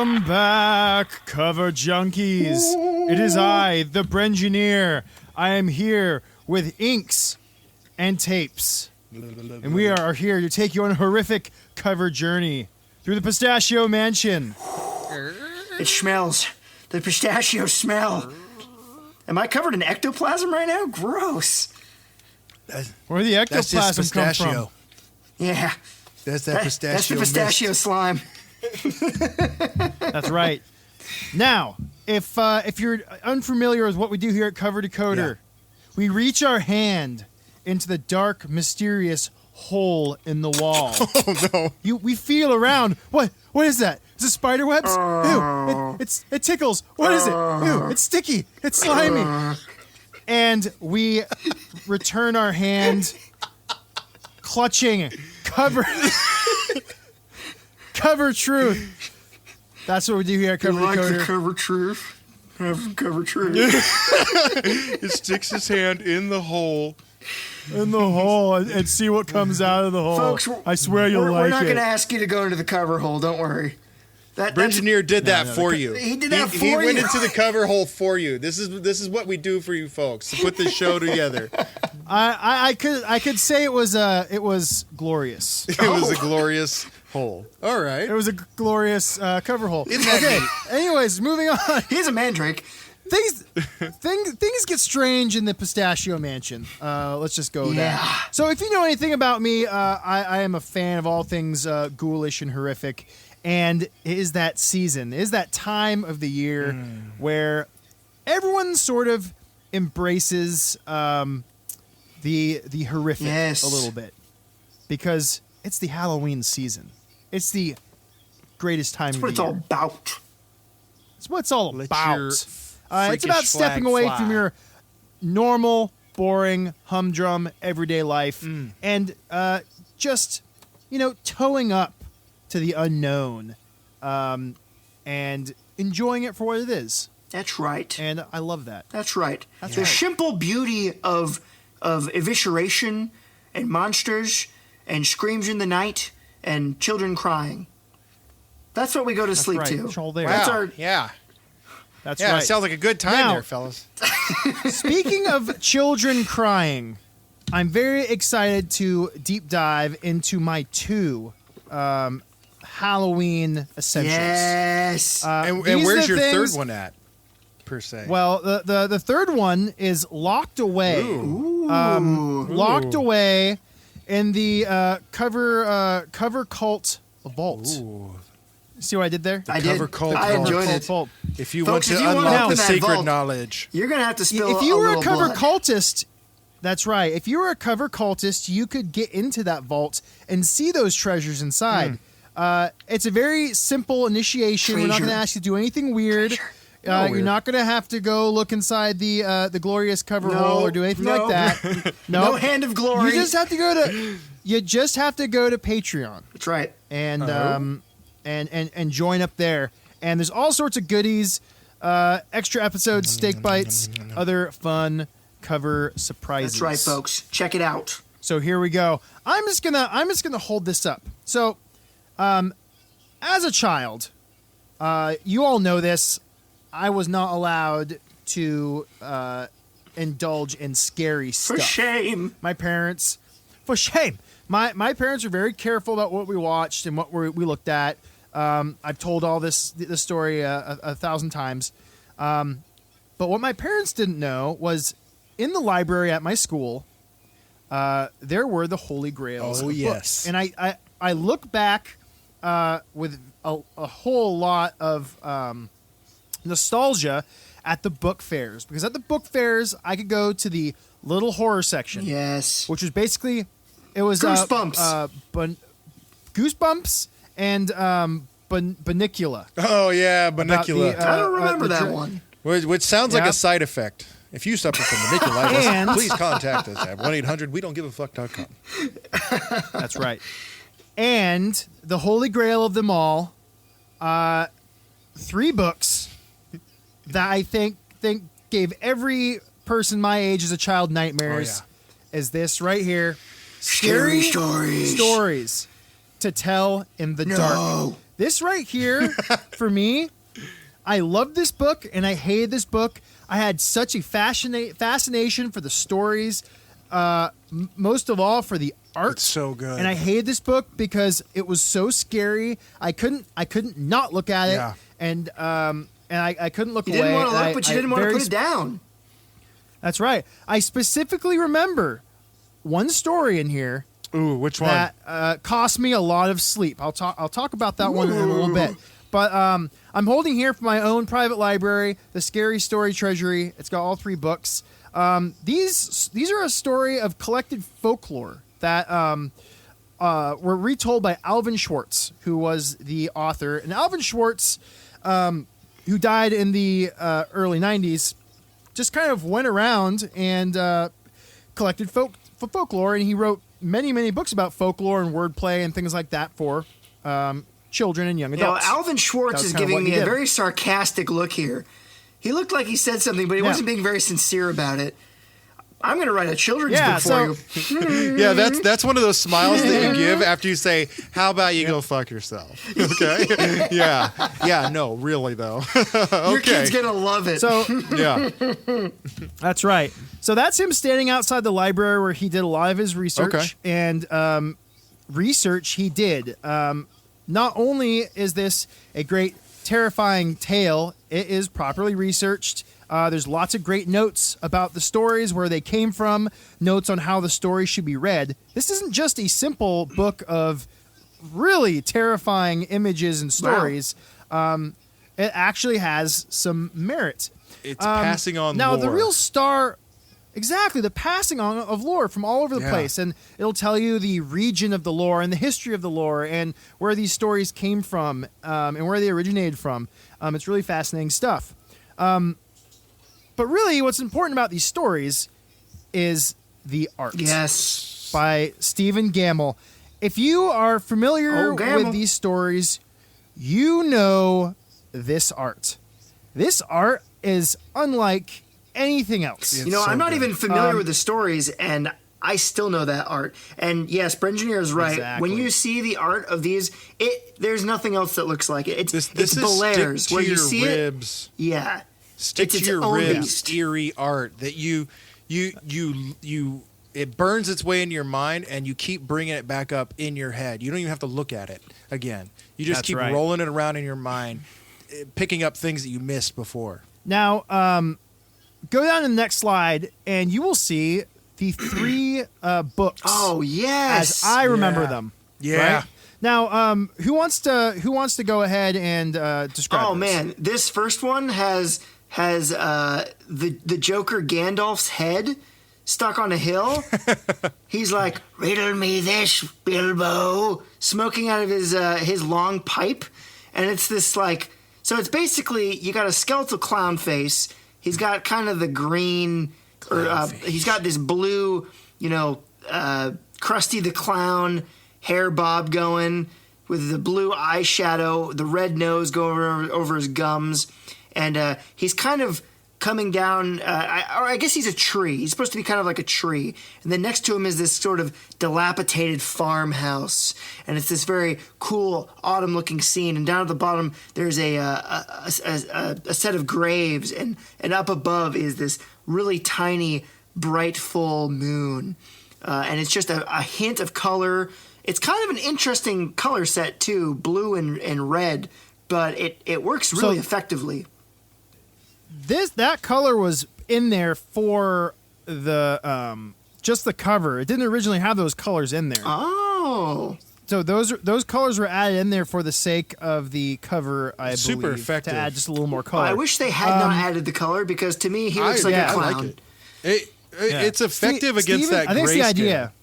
Welcome back, cover junkies. It is I, the Brengineer. I am here with inks and tapes. And we are here to take you on a horrific cover journey through the Pistachio Mansion. It smells. The pistachio smell. Am I covered in ectoplasm right now? Gross. Where the ectoplasm come from? Yeah. That's that pistachio. That's the pistachio mist. slime. That's right. Now, if you're unfamiliar with what we do here at Cover Decoder, we reach our hand into the dark, mysterious hole in the wall. Oh no! We feel around. What is that? Is it spider webs? Ew! It tickles. What is it? Ew! It's sticky. It's slimy. And we return our hand, clutching cover truth. That's what we do here at Cover Decoder. The cover truth. Cover truth. He sticks his hand in the hole. In the hole and see what comes out of the hole. Folks, I swear you'll like it. We're not going to ask you to go into the cover hole. Don't worry. Brengineer did that for you. He did that for you. He went into the cover hole for you. This is what we do for you folks to put this show together. I could say it was glorious. It was a glorious hole. All right. It was a glorious cover hole. Isn't that okay. neat? Anyways, moving on. He's a mandrake. Things get strange in the Pistachio Mansion. Let's just go there. Yeah. So if you know anything about me, I am a fan of all things ghoulish and horrific. And it is that season, it is that time of the year where everyone sort of embraces the horrific a little bit. Because it's the Halloween season. It's the greatest time of the year. That's what it's all about. It's what it's all about. It's about freakish stepping flag away fly. from your normal, boring, humdrum, everyday life and just, towing up to the unknown and enjoying it for what it is. That's right. And I love that. That's right. That's the right. simple beauty of evisceration and monsters and screams in the night and children crying. That's what we go to sleep right. to. It's all there. That's Wow. our Yeah. That's Yeah. right. It sounds like a good time Now- there, fellas. Speaking of children crying, I'm very excited to deep dive into my two Halloween essentials. Yes. And These where's are your things- third one at, per se? Well, the third one is locked away. Locked away in the cover cult vault. Ooh. See what I did there? I did. cover cult I vault. enjoyed Cult it. vault. If you Folks, want if to you wanna unlock open the that sacred vault, knowledge, You're going to have to spill If you were a little cover blood. cultist, that's right. If you were a cover cultist, you could get into that vault and see those treasures inside. It's a very simple initiation. We're not going to Treasure. ask you to do anything weird. You're not going to have to go look inside the glorious cover hole or do anything like that. No hand of glory. You just have to go to. You just have to go to Patreon That's right. and and join up there. And there's all sorts of goodies, extra episodes, steak bites, other fun cover surprises. That's right, folks. Check it out. So here we go. I'm just gonna hold this up. So, as a child, you all know this. I was not allowed to indulge in scary stuff. For shame. My parents, for shame. My parents were very careful about what we watched and what we looked at. I've told all this story a 1,000 times. But what my parents didn't know was in the library at my school, there were the Holy Grails of books. And I look back with a whole lot of nostalgia at the book fairs. Because at the book fairs, I could go to the little horror section. Yes. Which was basically... It was Goosebumps. Goosebumps and Banicula. oh yeah, Banicula, the, I don't remember the that dra- one. which sounds like Yeah. a side effect. If you suffer from And- Baniculitis, please contact us at 1-800-we-don't-give-a-fuck.com. That's right. And the holy grail of them all, 3 books that I think gave every person my age as a child nightmares. Is this right here? Scary stories. Stories to tell in the dark. This right here, for me, I loved this book and I hated this book. I had such a fascination for the stories, most of all for the art. It's so good. And I hated this book because it was so scary. I couldn't not look at it. Yeah. And I couldn't look You away. didn't want to And look, but you didn't want to put it down. That's right. I specifically remember one story in here. Ooh, which one? That cost me a lot of sleep. I'll talk about that one in a little bit. But I'm holding here from my own private library, the Scary Story Treasury. It's got all 3 books. These are a story of collected folklore that were retold by Alvin Schwartz, who was the author. And Alvin Schwartz, who died in the early 90s, just kind of went around and collected folklore, and he wrote many books about folklore and wordplay and things like that for children and young adults. Alvin Schwartz is giving me a very sarcastic look here. He looked like he said something, but he wasn't being very sincere about it. I'm going to write a children's book for you. Yeah, that's one of those smiles that you give after you say, "How about you go fuck yourself?" Okay. Yeah. No, really though. Okay. Your kid's going to love it. So Yeah. that's right. So that's him standing outside the library where he did a lot of his research. Okay. And research he did. Not only is this a great, terrifying tale, it is properly researched. There's lots of great notes about the stories, where they came from, notes on how the story should be read. This isn't just a simple book of really terrifying images and stories. Wow. It actually has some merit. It's passing on now, lore. the real star... Exactly, the passing on of lore from all over the place. And it'll tell you the region of the lore and the history of the lore and where these stories came from and where they originated from. It's really fascinating stuff. But really, what's important about these stories is the art. Yes. By Stephen Gammell. If you are familiar Gammell. with these stories, you know this art. This art is unlike anything else. You know, I'm not even familiar with the stories, and I still know that art. And yes, Brengineer is right. Exactly. When you see the art of these, there's nothing else that looks like it. It's This Belair's. is stick Where to you your see ribs. it, yeah. Stick It's to its your own ribs. beast. Eerie art that you it burns its way into your mind, and you keep bringing it back up in your head. You don't even have to look at it again. You just keep rolling it around in your mind, picking up things that you missed before. Now, go down to the next slide, and you will see the 3 books. Oh yes, as I remember them. Yeah. Right? Now, who wants to go ahead and describe? Oh this? man, this first one has the Joker Gandalf's head stuck on a hill. He's like, "Riddle me this, Bilbo," smoking out of his long pipe, and it's this like. So it's basically you got a skeletal clown face. He's got kind of the green, or he's got this blue, Krusty the Clown hair bob going with the blue eyeshadow, the red nose going over his gums, and he's kind of coming down. I guess he's a tree. He's supposed to be kind of like a tree, and then next to him is this sort of dilapidated farmhouse, and it's this very cool autumn-looking scene. And down at the bottom, there's a set of graves, and up above is this really tiny, bright, full moon, and it's just a hint of color. It's kind of an interesting color set too, blue and red, but it works really effectively. That color was in there for the just the cover. It didn't originally have those colors in there. Oh. So those colors were added in there for the sake of the cover, I believe. Super effective. To add just a little more color. I wish they had not added the color, because to me he looks like a clown. I like it. It's effective against that I think it's the grayscale. idea.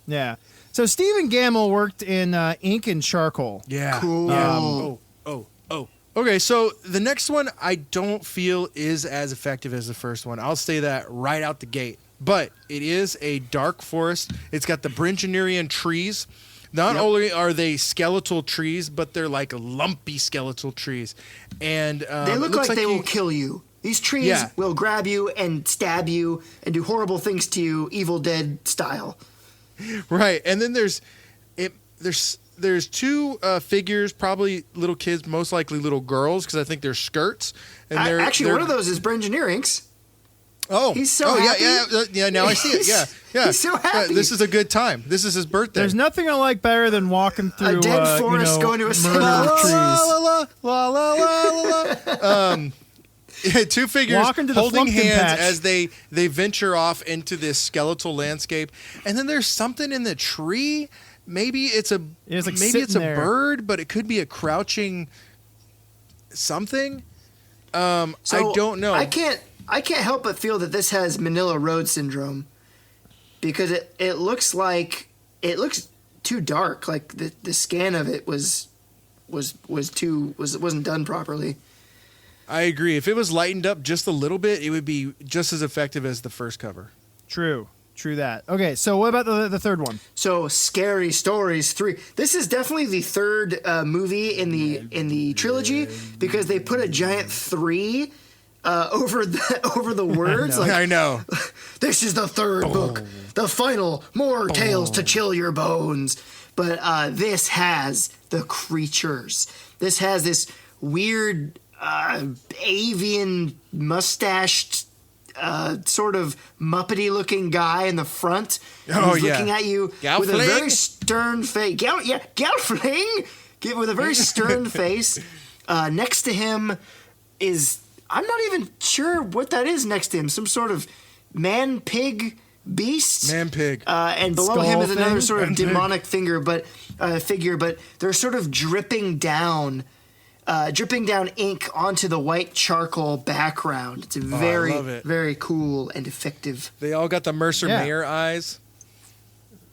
Yeah. So Stephen Gammell worked in ink and charcoal. Yeah. Cool. Yeah. Okay, so the next one I don't feel is as effective as the first one. I'll say that right out the gate. But it is a dark forest. It's got the Brengineerian trees. Not only are they skeletal trees, but they're like lumpy skeletal trees. And they look like they will kill you. These trees will grab you and stab you and do horrible things to you, Evil Dead style. Right. And then there's there's two figures, probably little kids, most likely little girls, because I think they're skirts. And Actually, one of those is Brengineer Inks. Oh, he's so happy. Yeah. Now I see it. Yeah. He's so happy. This is a good time. This is his birthday. There's nothing I like better than walking through a dead forest going to a murder trees. La la la. Two figures Walking to the holding Flumpkin hands patch. as they venture off into this skeletal landscape, and then there's something in the tree. Maybe it's a bird, but it could be a crouching something. I don't know. I can't help but feel that this has Manila Road syndrome, because it looks too dark. Like the scan of it wasn't done properly. I agree. If it was lightened up just a little bit, it would be just as effective as the first cover. True that. Okay, so what about the third one? So Scary Stories 3. This is definitely the third movie in the trilogy, because they put a giant 3 over the words. I know. This is the third book, the final, more tales to chill your bones. But this has the creatures. This has this weird avian mustached sort of Muppety looking guy in the front who's looking at you with a very stern face. Gelfling with a very stern face. Next to him is, I'm not even sure what that is next to him. Some sort of man-pig beast. Man-pig. And below Skull him is thing? another sort of Man-pig. demonic figure, but they're sort of dripping down ink onto the white charcoal background. It's very, love it. very cool and effective. They all got the Mercer Mayer eyes.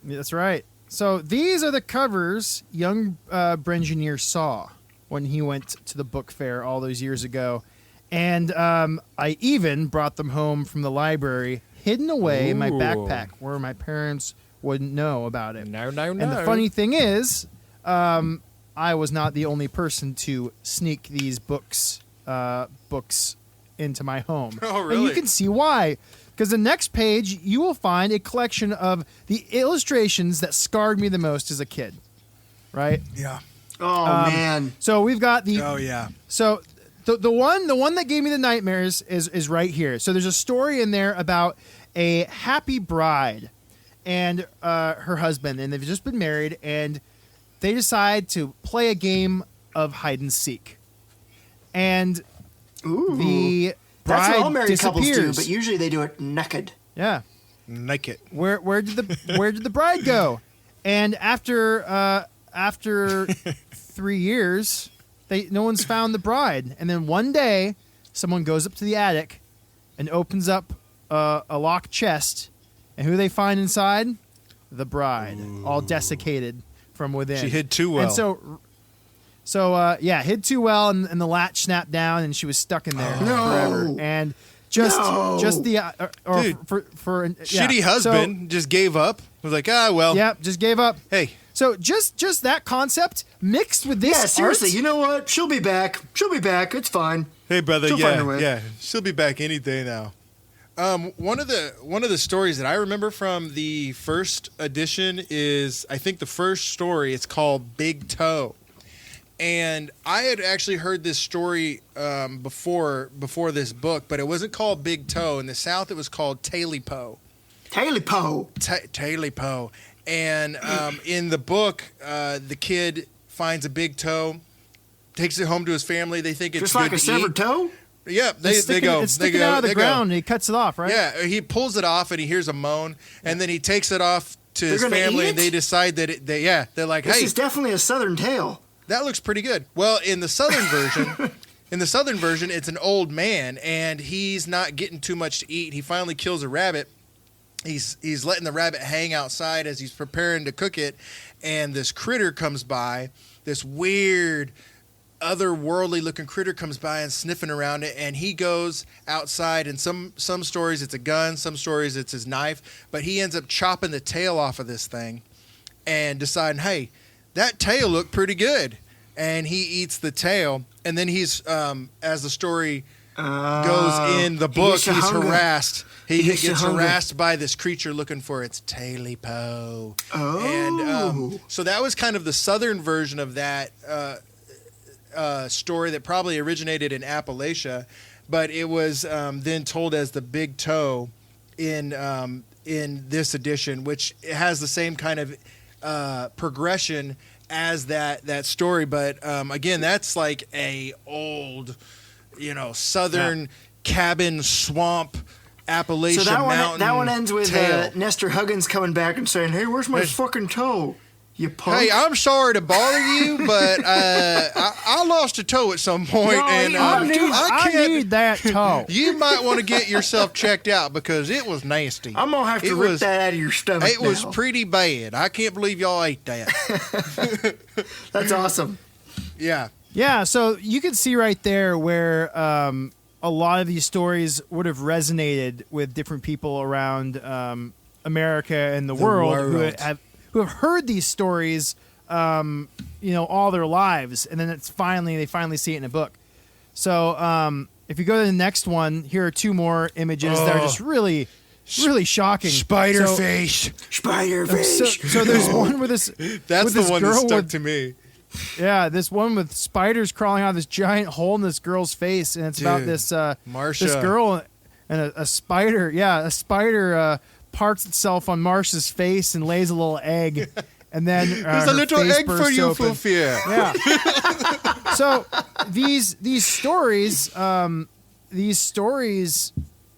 That's right. So these are the covers young Brengineer saw when he went to the book fair all those years ago. And I even brought them home from the library, hidden away in my backpack where my parents wouldn't know about it. No. And the funny thing is, I was not the only person to sneak these books into my home. Oh, really? And you can see why. Because the next page, you will find a collection of the illustrations that scarred me the most as a kid. Right? Yeah. Oh, man. So we've got the... Oh, yeah. So the one that gave me the nightmares is right here. So there's a story in there about a happy bride and her husband, and they've just been married, and they decide to play a game of hide and seek. And the bride That's what all married couples do, disappears. but usually they do it naked. Yeah. Naked. Where did the bride go? And after 3 years, no one's found the bride. And then one day, someone goes up to the attic and opens up a locked chest, and who they find inside? The bride, all desiccated from within. She hid too well. And so hid too well, and the latch snapped down, and she was stuck in there forever. And just the Dude, shitty husband just gave up. Was like, well. Yeah, just gave up. Hey. So just that concept mixed with this. Yeah, seriously. art, You know what? She'll be back. It's fine. Hey, brother. She'll find her way. Yeah. She'll be back any day now. One of the stories that I remember from the first edition is, I think the first story, it's called Big Toe. And I had actually heard this story before this book, but it wasn't called Big Toe. In the South, it was called Taily-Po. Taily-Po. Taily-Po. And in the book, the kid finds a big toe, takes it home to his family. They think it's Just good like a to severed eat. toe? Yep, they go. It's sticking out of the ground, and he cuts it off, right? Yeah, he pulls it off, and he hears a moan, and then he takes it off to his gonna family, eat and they decide that they're like, This hey, is definitely a southern tale. that looks pretty good. Well, in the southern version, it's an old man, and he's not getting too much to eat. He finally kills a rabbit. He's letting the rabbit hang outside as he's preparing to cook it, and this critter comes by, this weird, otherworldly looking critter comes by and sniffing around it, and he goes outside, and some stories it's a gun, some stories it's his knife, but he ends up chopping the tail off of this thing and deciding, hey, that tail looked pretty good, and he eats the tail, and then he's as the story goes in the book. gets the He's hunger. harassed. He He gets gets the hunger. harassed by this creature looking for its taily-po. Oh. And so that was kind of the southern version of that story that probably originated in Appalachia, but it was then told as the Big Toe in this edition, which has the same kind of progression as that story. But again, that's like a old, southern cabin swamp Appalachian So mountain. that one ends with tale. Nestor Huggins coming back and saying, "Hey, where's my fucking toe? You punk." Hey, I'm sorry to bother you, but I lost a toe at some point, No, and I need that toe. You might want to get yourself checked out because it was nasty. I'm gonna have to It rip was- that out of your stomach. It was now. pretty bad. I can't believe y'all ate that. That's awesome. Yeah. Yeah, so you can see right there where a lot of these stories would have resonated with different people around America and the world who have heard these stories, all their lives, and then they finally see it in a book. So if you go to the next one, here are two more images that are just really, really shocking. Spider So- face. Spider fish. So there's one with this. That's with the this one that girl stuck with- to me. Yeah, this one with spiders crawling out of this giant hole in this girl's face, and it's about Dude, this Marsha. this girl and a spider. Yeah, a spider parks itself on Marsha's face and lays a little egg, and then There's a her little face egg for bursts you, open. Fulfia. Yeah. So these stories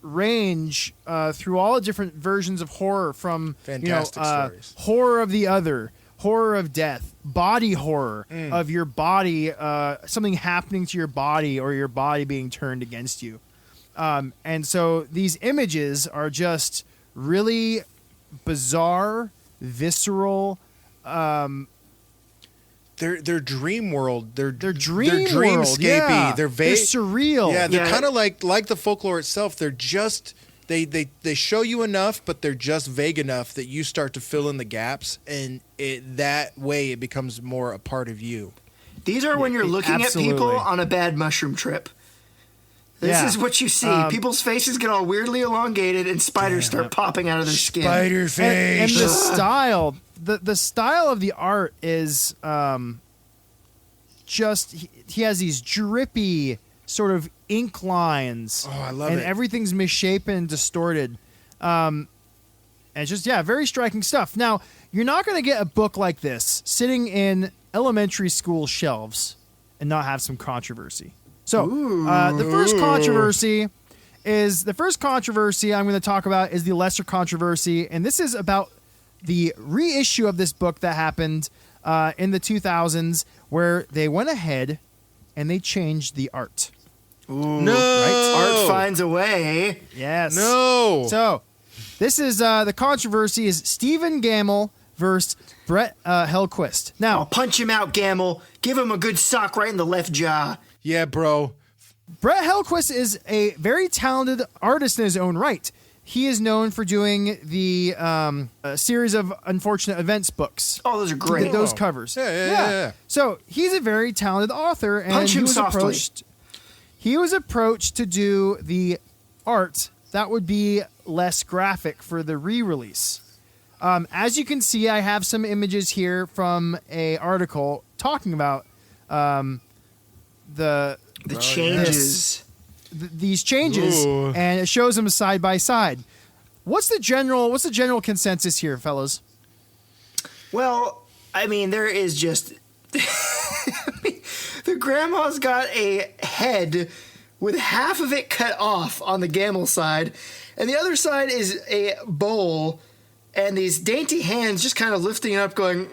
range through all the different versions of horror, from Fantastic stories. horror of the other, horror of death, body horror of your body, something happening to your body or your body being turned against you. And so these images are just really bizarre, visceral. They're dream world. They're dream dreamscapey. world, yeah. They're They're vague. surreal. Yeah, they're Yeah. kind of like the folklore itself. They're just they show you enough, but they're just vague enough that you start to fill in the gaps, and that way it becomes more a part of you. These are when you're looking Absolutely. at people on a bad mushroom trip. This Yeah. is what you see. People's faces get all weirdly elongated, and spiders start popping out of their skin. Spider and face. the style, the style of the art is just he has these drippy sort of ink lines. Oh, I love and it. everything's misshapen and distorted. And it's just very striking stuff. Now, you're not going to get a book like this sitting in elementary school shelves and not have some controversy. So, the first controversy I'm going to talk about is the lesser controversy, and this is about the reissue of this book that happened in the 2000s, where they went ahead and they changed the art. No. Art finds a way. Yes. No. So, this is the controversy is Stephen Gammell versus Brett Helquist. Now, I'll punch him out, Gammell. Give him a good sock right in the left jaw. Yeah, bro. Brett Helquist is a very talented artist in his own right. He is known for doing the series of Unfortunate Events books. Oh, those are Did great. those covers. Yeah. So he's a very talented author, and Punch he him was softly. approached. He was approached to do the art that would be less graphic for the re-release. As you can see, I have some images here from a article talking about The changes. these changes, Ooh. and it shows them side by side. What's the general consensus here, fellas? Well, I mean, there is just the grandma's got a head with half of it cut off on the Gammell side, and the other side is a bowl, and these dainty hands just kind of lifting it up, going,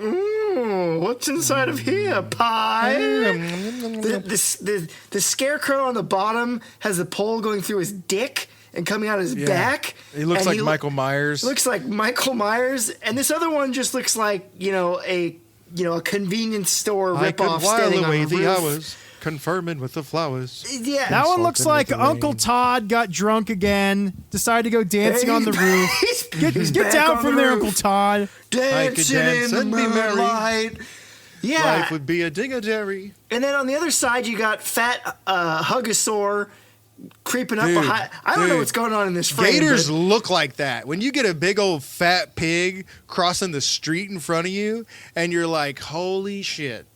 what's inside of here, pie? The scarecrow on the bottom has the pole going through his dick and coming out his back. He looks and like Michael Myers. Looks like Michael Myers, and this other one just looks like a convenience store I could ripoff while standing away on the the roof. hours, confirming with the flowers. Yeah, That one Salt looks in like the Uncle rain. Todd got drunk again, decided to go dancing on the roof. He's Get back down on from the there, roof. Uncle Todd. dancing dance in the and be merry. moonlight. Yeah, Life would be a ding-a-dairy. and then on the other side you got fat Hugosaur creeping up Dude, behind. I don't know dude. what's going on in this frame. Gators but look like that. When you get a big old fat pig crossing the street in front of you, and you're like, "Holy shit,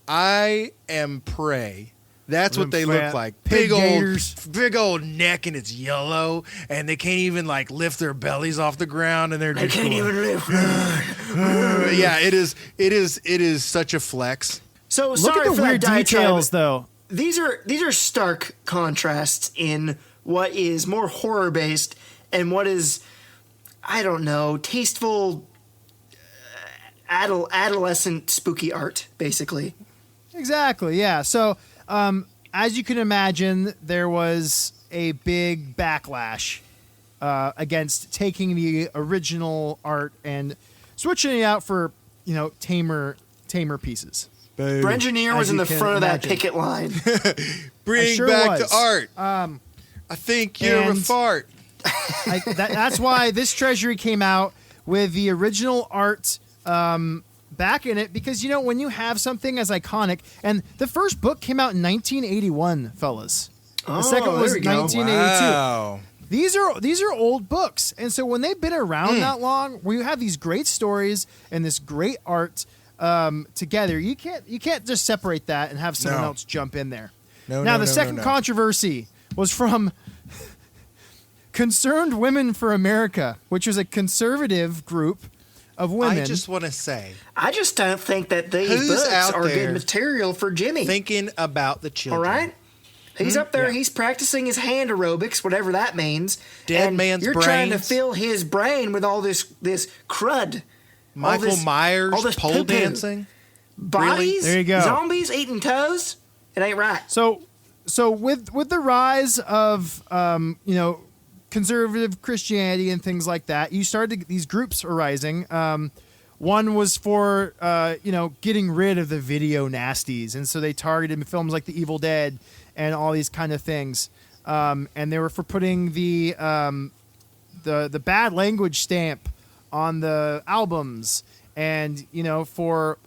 I am prey." That's what they look like. Pig gators. Big old neck, and it's yellow, and they can't even like lift their bellies off the ground, and they're I just can't going, even live. yeah, it is such a flex. So Look sorry at the for weird that diatribe. details, though. These are stark contrasts in what is more horror based and what is, I don't know, tasteful adolescent spooky art, basically. Exactly, yeah. So, as you can imagine, there was a big backlash against taking the original art and switching it out for, tamer pieces. Brengineer was As in you the can front of that imagine. picket line. Bring sure back was. the art. I think you're a and- fart. That's why this treasury came out with the original art back in it, because when you have something as iconic, and the first book came out in 1981, fellas. The second there was we go. 1982. Wow. These are old books, and so when they've been around that long, where you have these great stories and this great art together, you can't just separate that and have someone No. else jump in there. No, Now no, the no, second no. controversy was from Concerned Women for America, which was a conservative group of women. I just want to say, I just don't think that these Who's books out are there good material for Jimmy. thinking about the All children. right? He's up there, Yeah. he's practicing his hand aerobics, whatever that means. Dead and man's you're trying to brains. fill his brain with all this crud. Michael Myers all this pole poo-poo. dancing. Bodies, There you go. zombies eating toes. It ain't right. So with the rise of conservative Christianity and things like that, you started these groups arising. One was for getting rid of the video nasties, and so they targeted films like The Evil Dead and all these kind of things. And they were for putting the bad language stamp on the albums, and for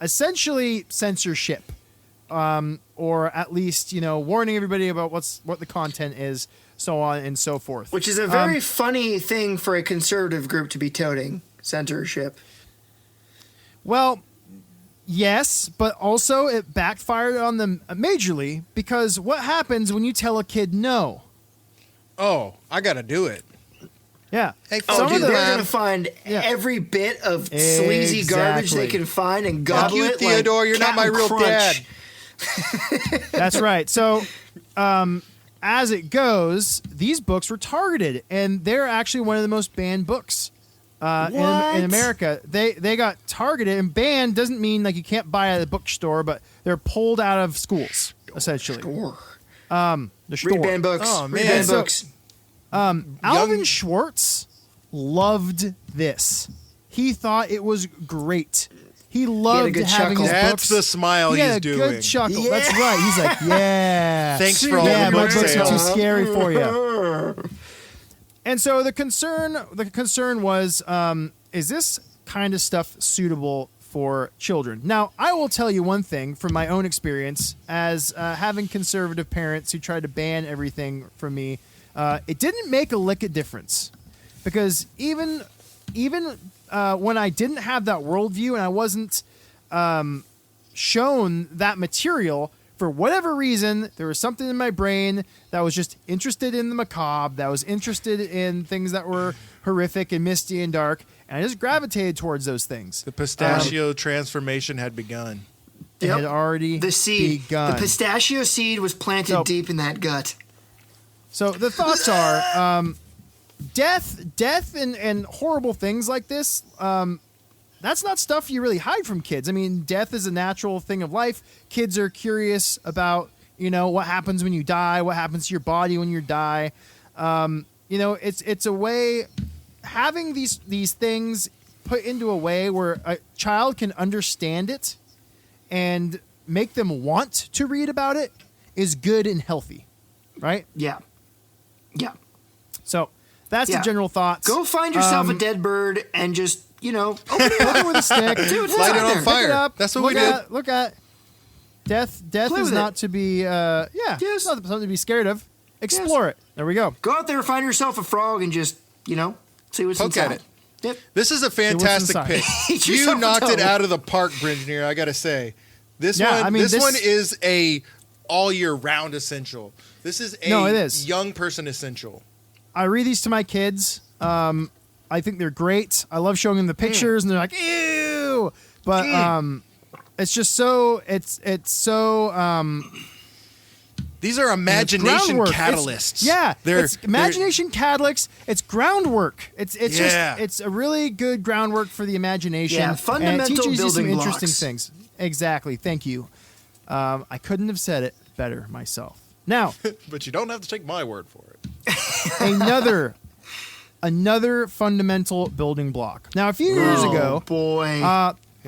essentially censorship. Or at least warning everybody about what the content is, so on and so forth. Which is a very funny thing for a conservative group to be toting, censorship. Well, yes, but also it backfired on them majorly, because what happens when you tell a kid no? Oh, I got to do it. Yeah. Hey, Oh, fuck dude, you, they're man. going to find Yeah. every bit of sleazy garbage they Exactly. can find and Fuck gobble you, it Theodore. like You're not my Captain real Crunch. dad. That's right. So, as it goes, these books were targeted, and they're actually one of the most banned books What? in America. They got targeted, and banned doesn't mean like you can't buy it at the bookstore, but they're pulled out of schools essentially. The store. Read banned books. Oh, Read man. banned So- books. Alvin Schwartz loved this. He thought it was great. He loved good having chuckle. his That's books. the smile He had he's a doing. good chuckle. Yeah. That's right. He's like, yeah. Thanks for all yeah, the my book books are too sales. scary for you. And so the concern was, is this kind of stuff suitable for children? Now, I will tell you one thing from my own experience as having conservative parents who tried to ban everything from me. It didn't make a lick of difference, because even when I didn't have that worldview and I wasn't shown that material, for whatever reason, there was something in my brain that was just interested in the macabre, that was interested in things that were horrific and misty and dark, and I just gravitated towards those things. The pistachio transformation had begun. It Yep. had already The seed. begun. The pistachio seed was planted So- deep in that gut. So the thoughts are death and horrible things like this. That's not stuff you really hide from kids. I mean, death is a natural thing of life. Kids are curious about, what happens when you die, what happens to your body when you die. It's a way, having these things put into a way where a child can understand it and make them want to read about it is good and healthy, right? Yeah. Yeah. So that's Yeah. the general thoughts. Go find yourself a dead bird and just, open it Look up. it with a stick. Dude, Light it out on there. fire. Look it up. That's what look we did. Look at death. Death Play is with not it. to be. It's not something to be scared of. Explore it. There we go. Go out there, find yourself a frog, and just, see what's Poke inside. at it. Yep. This is a fantastic inside. pick. Eat You yourself a knocked it toe. out of the park, Brengineer, I got to say. This Yeah, one I mean, this this- one is a all year round essential. This is a No, it is. young person essential. I read these to my kids. I think they're great. I love showing them the pictures, and they're like, "Ew!" But it's just so it's so. These are imagination groundwork. catalysts. They're imagination catalysts. It's groundwork. It's Yeah. just it's a really good groundwork for the imagination. Yeah, and fundamental it teaches you some building interesting blocks. things. Exactly. Thank you. I couldn't have said it better myself. Now, But you don't have to take my word for it. another fundamental building block. Now, a few years ago, boy.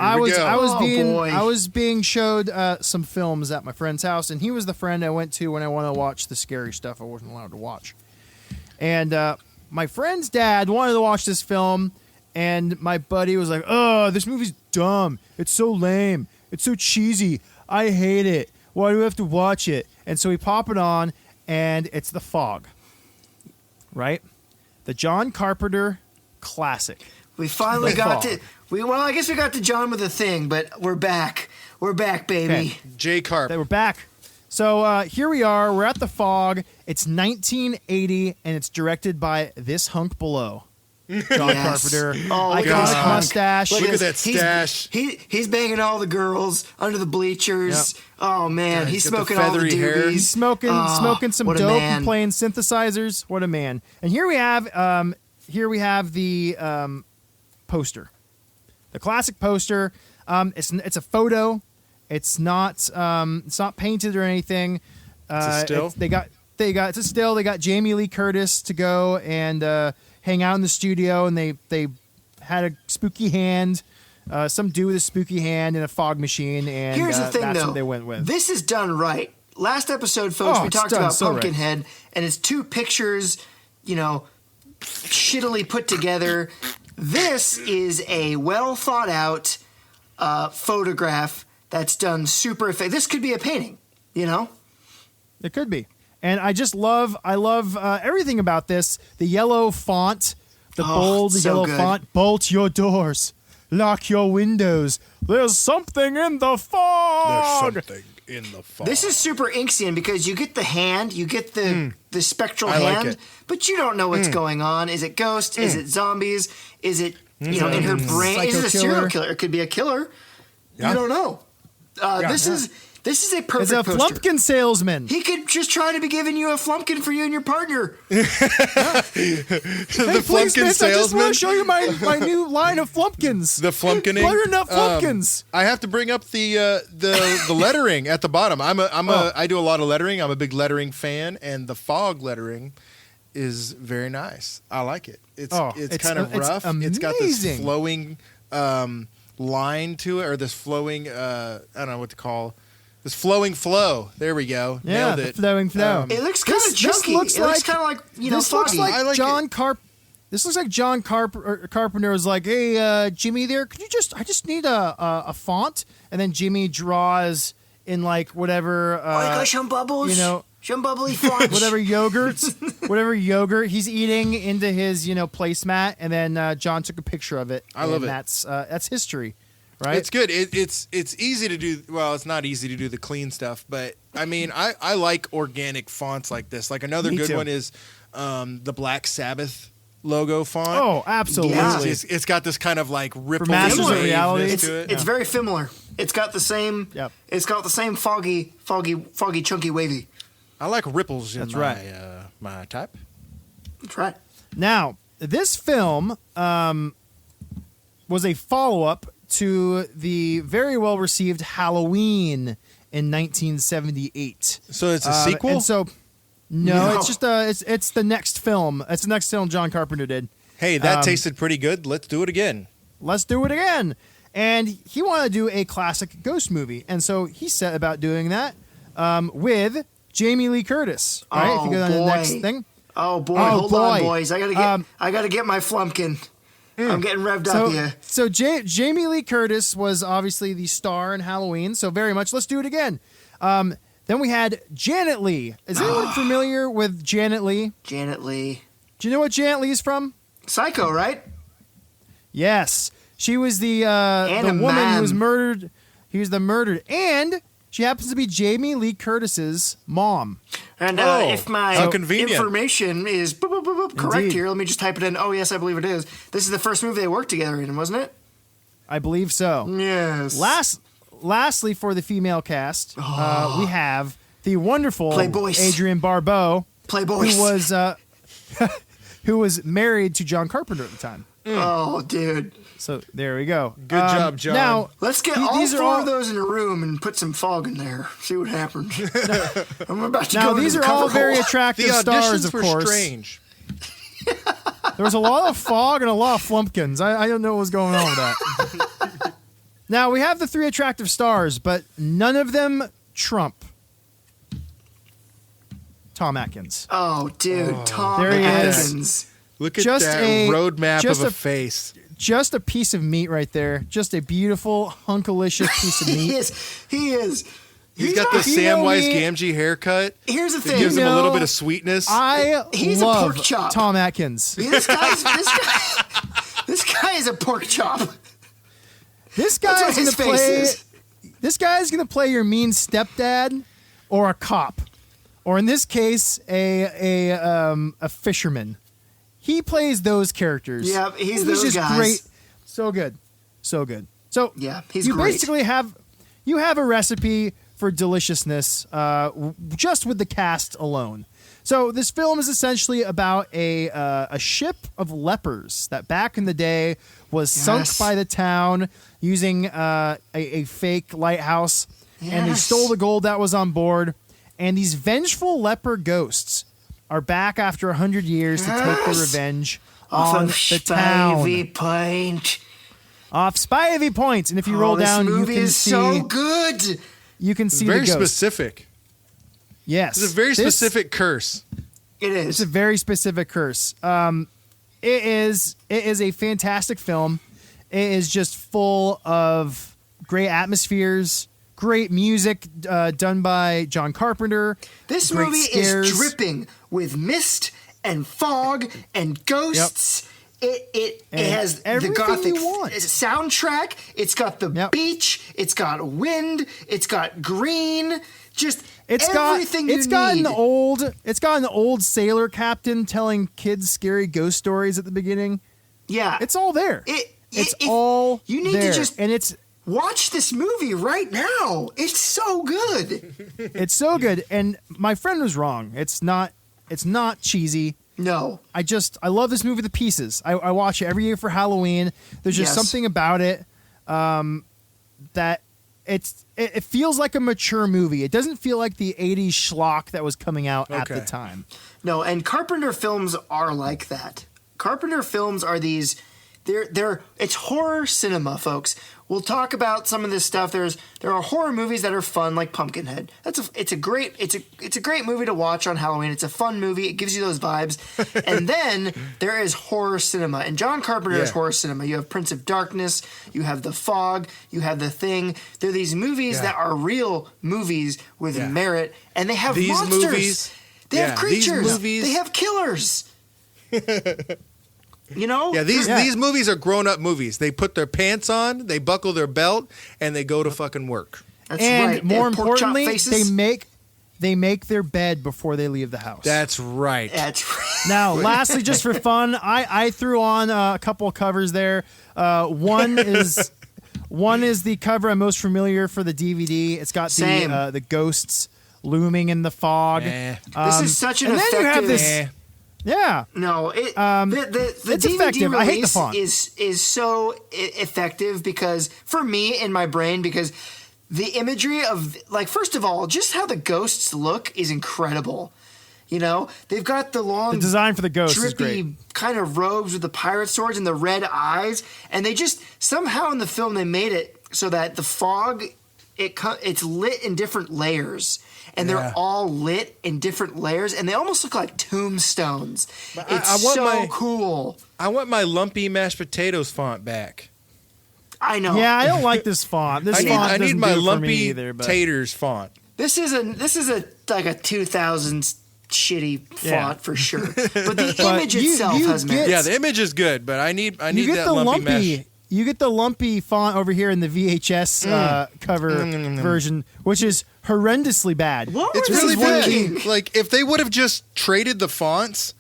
I we was go. I was being showed some films at my friend's house, and he was the friend I went to when I wanted to watch the scary stuff I wasn't allowed to watch. And my friend's dad wanted to watch this film, and my buddy was like, "Oh, this movie's dumb. It's so lame. It's so cheesy. I hate it. Why do we have to watch it?" And so we pop it on, and it's The Fog, right? The John Carpenter classic. We finally The got Fog. to. I guess we got to John with a thing, but we're back. We're back, baby. Okay. J. Carp. They were back. So here we are. We're at The Fog. It's 1980, and it's directed by this hunk below, John Yes. Carpenter. Oh, look at Iconic this hunk. mustache. Look at this. that stash. He's banging all the girls under the bleachers. Yep. Oh man, God, he's he's got the smoking all the feathery hair. doobies. He's smoking some what a dope man. and playing synthesizers. What a man! And here we have the poster, the classic poster. It's a photo. It's not painted or anything. It's a still? It's a still. They got Jamie Lee Curtis to go and hang out in the studio, and they had a spooky hand, some dude with a spooky hand and a fog machine, and Here's the thing, that's though. what they went with. This is done right. Last episode, folks, Oh, we it's talked done about so right. Pumpkinhead, and it's two pictures, shittily put together. This is a well thought out photograph that's done super effective. This could be a painting, It could be. And I love everything about this. The yellow font, the bold so yellow good. font. Bolt your doors. Lock your windows. There's something in the fog. There's something in the fog. This is super Inksian because you get the hand, you get the spectral I like hand, it. but you don't know what's going on. Is it ghosts? Is it zombies? Is it in her brain? Is it a Psycho serial killer. killer? It could be a killer. Yeah. You don't know. This is a It's perfect a poster. flumpkin salesman. He could just try to be giving you a flumpkin for you and your partner. the Hey, please, Flumpkin miss, I just salesman. want to show you my new line of flumpkins. The Flumpkining. Butternut flumpkins. I have to bring up the lettering at the bottom. I do a lot of lettering. I'm a big lettering fan, and the fog lettering is very nice. I like it. It's kind of rough. It's got this amazing. flowing line to it, or this flowing I don't know what to call this flowing flow. There we go. Yeah, Nailed the it. flowing flow. It looks kind of This chunky. looks It looks like- kind of like This looks foggy. like I like John This looks like John Carpenter was like, "Hey, Jimmy, there, could you I just need a font," and then Jimmy draws in like whatever, like some bubbles, some bubbly fonts. whatever yogurt he's eating into his placemat, and then John took a picture of it. I love and it. That's history, right? It's good. It's easy to do. Well, it's not easy to do the clean stuff, but I mean, I like organic fonts like this. Like another Me good too. one is the Black Sabbath logo font. Oh, absolutely. Yeah. It's got this kind of like ripple Masters of Reality. to it. It's very similar. It's got the same. Yep. It's got the same foggy, chunky, wavy. I like ripples in That's my right. my type. That's right. Now, this film was a follow-up to the very well-received Halloween in 1978. So it's a sequel. And so, no, No. it's just it's the next film. It's the next film John Carpenter did. Hey, that um, tasted pretty good. Let's do it again. Let's do it again. And he wanted to do a classic ghost movie, and so he set about doing that with Jamie Lee Curtis. Right? If you go to the boy. next thing. Oh boy, Oh, hold on, boy. boys. I gotta get my flumpkin. I'm getting revved up here. So Jamie Lee Curtis was obviously the star in Halloween, so very much let's do it again. Then we had Janet Leigh. Is anyone familiar with Janet Leigh? Janet Leigh. Do you know what Janet Leigh is from? Psycho, right? Yes. She was the woman who was murdered. He was the murdered. And she happens to be Jamie Lee Curtis's mom. And if my convenient. information is correct Indeed. here, let me just type it in. Oh, yes, I believe it is. This is the first movie they worked together in, wasn't it? I believe so. Yes. Lastly, for the female cast, we have the wonderful Playboys. Adrienne Barbeau, Playboys. who was married to John Carpenter at the time. Oh, dude. So there we go. Good job, John. Now, Let's get all four of those in a room and put some fog in there. See what happens. I'm about to now go these into are the all cover very hole. attractive the stars, auditions of were course. strange. There was a lot of fog and a lot of flumpkins. I don't know what was going on with that. Now, we have the three attractive stars, but none of them trump Tom Atkins. Oh, dude. Tom There he is. Atkins. Look at Just that a- roadmap just of a a- face. Just a piece of meat right there. Just a beautiful, hunkalicious piece of He meat. is. He is. He's got the You know Samwise me. Gamgee haircut. Here's the It thing. gives him a know, little bit of sweetness. He's a love pork chop. Tom Atkins. This guy is a pork chop. This That's guy what is going his to face play. is. This guy is going to play your mean stepdad, or a cop, or in this case, a fisherman. He plays those characters. Yeah, he's He's those just guys. great. So good, so good. So Yeah, he's you great. basically have a recipe for deliciousness just with the cast alone. So this film is essentially about a ship of lepers that back in the day was sunk Yes. by the town using a fake lighthouse, and they Yes. stole the gold that was on board. And these vengeful leper ghosts are back after 100 years to take their Yes. revenge Off on of the town. Spivey Point. Off Spivey Point, and if you roll down, this you movie can is see so good. you can It's see very the ghost. specific. Yes, It's a very This- specific curse. It is. It's a very specific curse. It is a fantastic film. It is just full of great atmospheres, great music done by John Carpenter. This great movie scares. is dripping with mist and fog and ghosts. It And has the everything gothic you want. soundtrack. It's got the Yep. beach. It's got wind. It's got green. Just It's everything you got need. an old sailor captain telling kids scary ghost stories at the beginning. Yeah, It's all there. It's all you need there. to just and it's watch this movie right now. It's so good. it's so good. And my friend was wrong. It's not cheesy. No, I love this movie to pieces. I watch it every year for Halloween. There's just Yes. something about it that it feels like a mature movie. It doesn't feel like the 80s schlock that was coming out at the Okay. time. no, and Carpenter films are like that. Carpenter films are these. It's horror cinema, folks. We'll talk about some of this stuff. There are horror movies that are fun, like Pumpkinhead. It's a great movie to watch on Halloween. It's a fun movie. It gives you those vibes. And then there is horror cinema, and John Carpenter is Yeah. horror cinema. You have Prince of Darkness, you have The Fog, you have The Thing. They're these movies Yeah. that are real movies with Yeah. merit, and they have These monsters. movies- They yeah, have these creatures. movies- They have killers. You know? Yeah, these Yeah. these movies are grown-up movies. They put their pants on, they buckle their belt, and they go to fucking work. That's And right. They more have pork chop importantly, faces. they make their bed before they leave the house. That's right. That's right. Now, lastly, just for fun, I threw on a couple of covers there. One is the cover I'm most familiar for the DVD. It's got Same. the ghosts looming in the fog. Eh. This is such an and then effective. you have this. Eh. Yeah, No, the it's DVD effective. I hate the release font. is so effective because for me in my brain because the imagery of like first of all just how the ghosts look is incredible. You know they've got the long the design for the ghost is drippy great. kind of robes with the pirate swords and the red eyes, and they just somehow in the film they made it so that the fog it's lit in different layers. And Yeah. they're all lit in different layers, and they almost look like tombstones. But It's I want so my- cool. I want my lumpy mashed potatoes font back. I know. Yeah, I don't like this font. This font I need doesn't my do it for me lumpy either. But taters font. This is a like a 2000s shitty font for sure. But the image itself has merit. Yeah, the image is good, but I need that the lumpy mesh. You get the lumpy font over here in the VHS cover version, which is horrendously bad. What It's were they really bad. thinking? Like, if they would have just traded the fonts,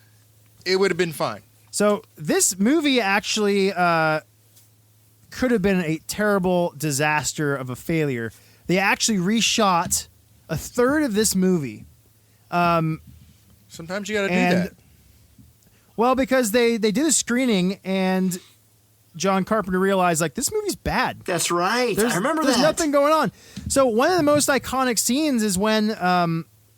it would have been fine. So this movie actually could have been a terrible disaster of a failure. They actually reshot a third of this movie. Sometimes you got to do that. Well, because they did a screening and John Carpenter realized, like, this movie's bad. That's right. I remember there's that. There's nothing going on. So one of the most iconic scenes is when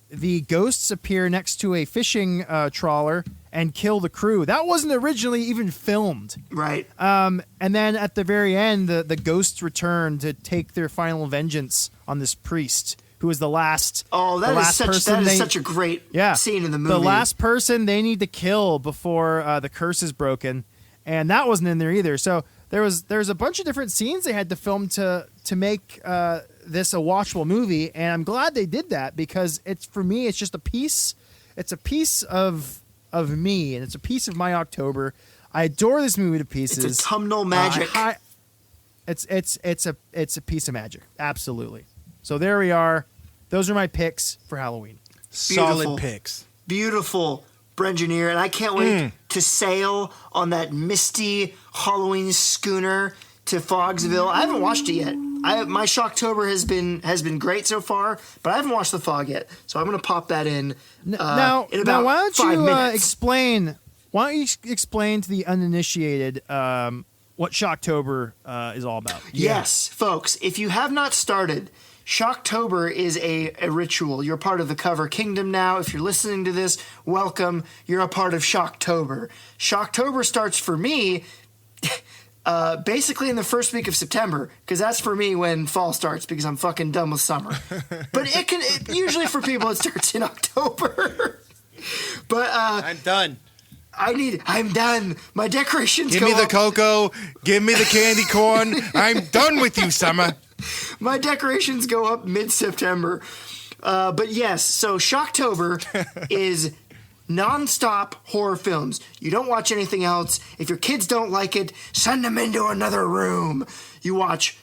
the ghosts appear next to a fishing trawler and kill the crew. That wasn't originally even filmed. Right. And then at the very end, the ghosts return to take their final vengeance on this priest, who was the last. Oh, that is such a great scene in the movie. The last person they need to kill before the curse is broken, and that wasn't in there either. So there's a bunch of different scenes they had to film to make this a watchable movie, and I'm glad they did that because for me it's just a piece. It's a piece of me, and it's a piece of my October. I adore this movie to pieces. It's autumnal magic. It's a piece of magic. Absolutely. So there we are. Those are my picks for Halloween. Solid picks. Beautiful Brengineer, and I can't wait to sail on that misty Halloween schooner to Fogsville. I haven't watched it yet. My Shocktober has been great so far, but I haven't watched The Fog yet. So I'm going to pop that in. Now, why don't 5 you minutes. explain? Why don't you explain to the uninitiated what Shocktober is all about? Yes, folks, if you have not started, Shocktober is a ritual. You're part of the Cover Kingdom now. If you're listening to this, welcome. You're a part of Shocktober. Shocktober starts for me basically in the first week of September, because that's for me when fall starts, because I'm fucking done with summer. But usually for people it starts in October. But I'm done. I'm done. My decorations Give go me the up. cocoa. Give me the candy corn. I'm done with you, summer. My decorations go up mid-September. But yes, so Shocktober is non-stop horror films. You don't watch anything else. If your kids don't like it, send them into another room. You watch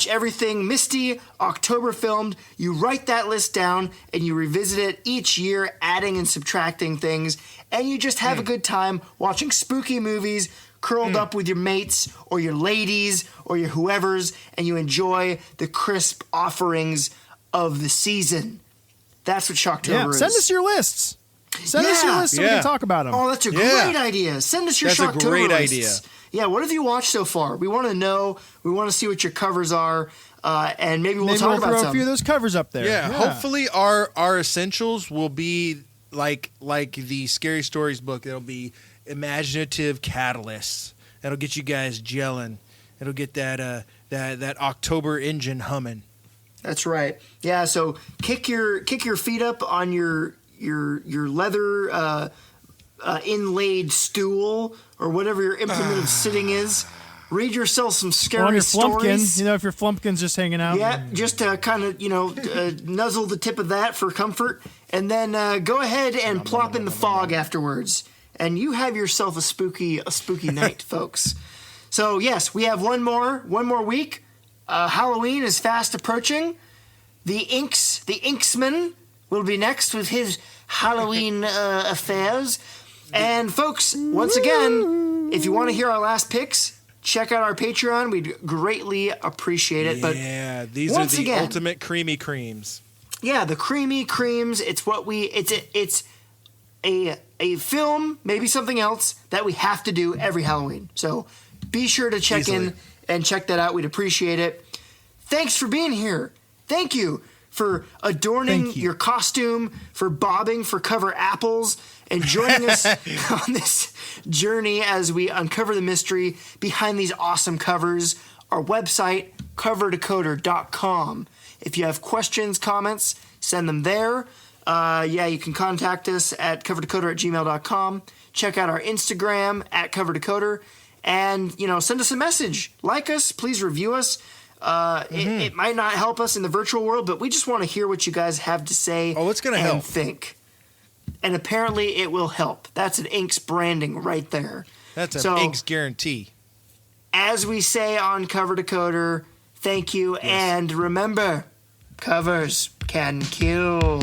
everything Misty, October filmed. You write that list down and you revisit it each year, adding and subtracting things. And you just have a good time watching spooky movies, curled up with your mates or your ladies or your whoever's, and you enjoy the crisp offerings of the season. That's what Shocktober is. Send us your lists. Send us your lists so we can talk about them. Oh, that's a great idea. Send us your That's a Shocktober great lists. idea. Yeah, what have you watched so far? We want to know. We want to see what your covers are, and maybe we'll talk about throw some. a few of those covers up there. Yeah, hopefully our essentials will be like the Scary Stories book. It'll be imaginative catalysts. That'll get you guys gelling. It'll get that October engine humming. That's right. Yeah, so kick your feet up on your leather inlaid stool or whatever your implement of sitting is. Read yourself some scary on your stories. Flumpkin, if your Flumpkin's just hanging out. Yeah, just kind of, nuzzle the tip of that for comfort. And then go ahead and plop in the fog afterwards. And you have yourself a spooky night, folks. So, yes, we have one more week. Halloween is fast approaching. The Inksman will be next with his Halloween affairs. And, folks, once again, if you want to hear our last picks, check out our Patreon. We'd greatly appreciate it. Yeah, but these are the ultimate creamy creams. Yeah, the creamy creams. It's what it's a film, maybe something else that we have to do every Halloween. So be sure to check in and check that out. We'd appreciate it. Thanks for being here. Thank you for adorning your costume, for bobbing for cover apples, and joining us on this journey as we uncover the mystery behind these awesome covers. Our website, coverdecoder.com. If you have questions, comments, send them there. You can contact us at coverdecoder@gmail.com. Check out our Instagram @coverdecoder. And, send us a message. Like us. Please review us. It might not help us in the virtual world, but we just want to hear what you guys have to say. Oh, it's going to and help. Think. And apparently it will help. That's an Inks branding right there. That's an So, Inks guarantee. As we say on Cover Decoder, thank you, and remember, covers can kill.